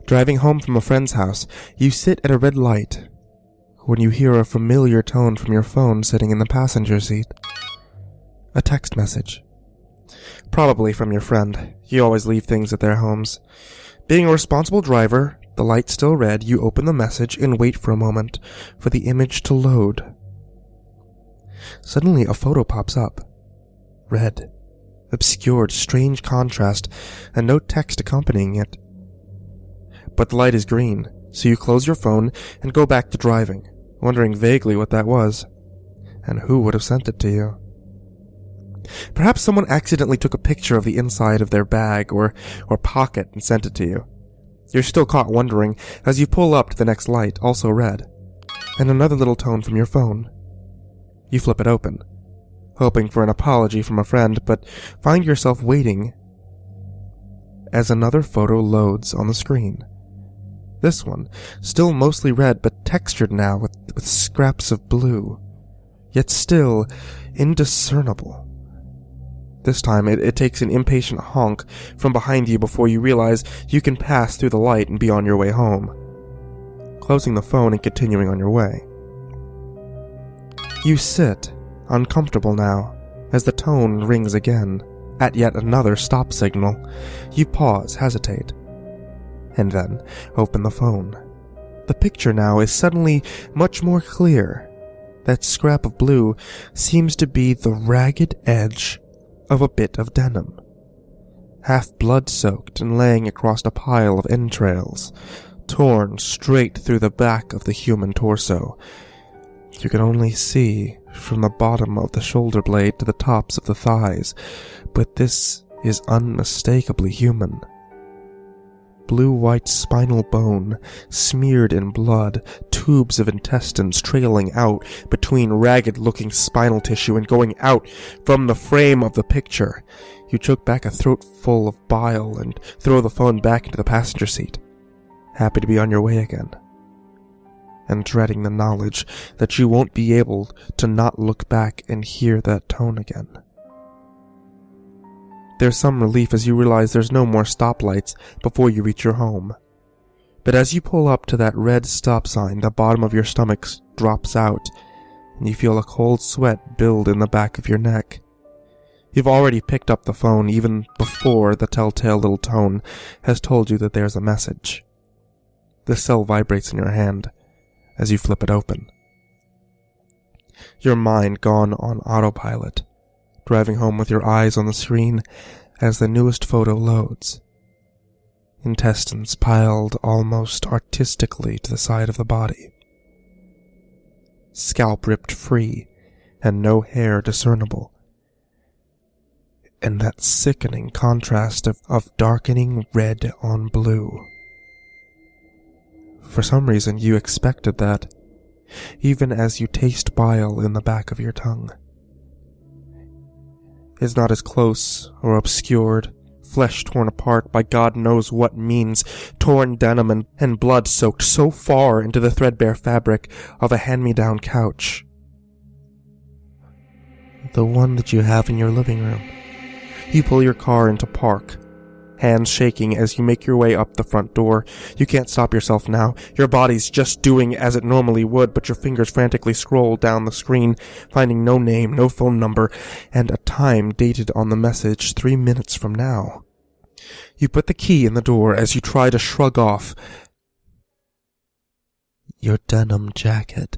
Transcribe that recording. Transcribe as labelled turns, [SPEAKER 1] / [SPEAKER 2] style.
[SPEAKER 1] Driving home from a friend's house, you sit at a red light when you hear a familiar tone from your phone sitting in the passenger seat. A text message. Probably from your friend. You always leave things at their homes. Being a responsible driver, the light still red, you open the message and wait for a moment for the image to load. Suddenly, a photo pops up. Red. Obscured, strange contrast, and no text accompanying it. But the light is green, so you close your phone and go back to driving, wondering vaguely what that was, and who would have sent it to you. Perhaps someone accidentally took a picture of the inside of their bag or pocket and sent it to you. You're still caught wondering as you pull up to the next light, also red, and another little tone from your phone. You flip it open, hoping for an apology from a friend, but find yourself waiting as another photo loads on the screen. This one, still mostly red, but textured now with scraps of blue, yet still indiscernible. This time, it takes an impatient honk from behind you before you realize you can pass through the light and be on your way home, closing the phone and continuing on your way. You sit, uncomfortable now, as the tone rings again, at yet another stop signal. You pause, hesitate, and then open the phone. The picture now is suddenly much more clear. That scrap of blue seems to be the ragged edge of a bit of denim, half blood-soaked and laying across a pile of entrails, torn straight through the back of the human torso. You can only see from the bottom of the shoulder blade to the tops of the thighs, but this is unmistakably human. Blue-white spinal bone, smeared in blood, tubes of intestines trailing out between ragged-looking spinal tissue and going out from the frame of the picture. You choke back a throat full of bile and throw the phone back into the passenger seat, happy to be on your way again, and dreading the knowledge that you won't be able to not look back and hear that tone again. There's some relief as you realize there's no more stoplights before you reach your home. But as you pull up to that red stop sign, the bottom of your stomach drops out, and you feel a cold sweat build in the back of your neck. You've already picked up the phone even before the telltale little tone has told you that there's a message. The cell vibrates in your hand as you flip it open. Your mind gone on autopilot, driving home with your eyes on the screen as the newest photo loads. Intestines piled almost artistically to the side of the body. Scalp ripped free, and no hair discernible. And that sickening contrast of darkening red on blue. For some reason you expected that, even as you taste bile in the back of your tongue. It's not as close or obscured, flesh torn apart by God knows what means, torn denim and blood soaked so far into the threadbare fabric of a hand-me-down couch. The one that you have in your living room. You pull your car into park, hands shaking as you make your way up the front door. You can't stop yourself now. Your body's just doing as it normally would, but your fingers frantically scroll down the screen, finding no name, no phone number, and a time dated on the message 3 minutes from now. You put the key in the door as you try to shrug off your denim jacket.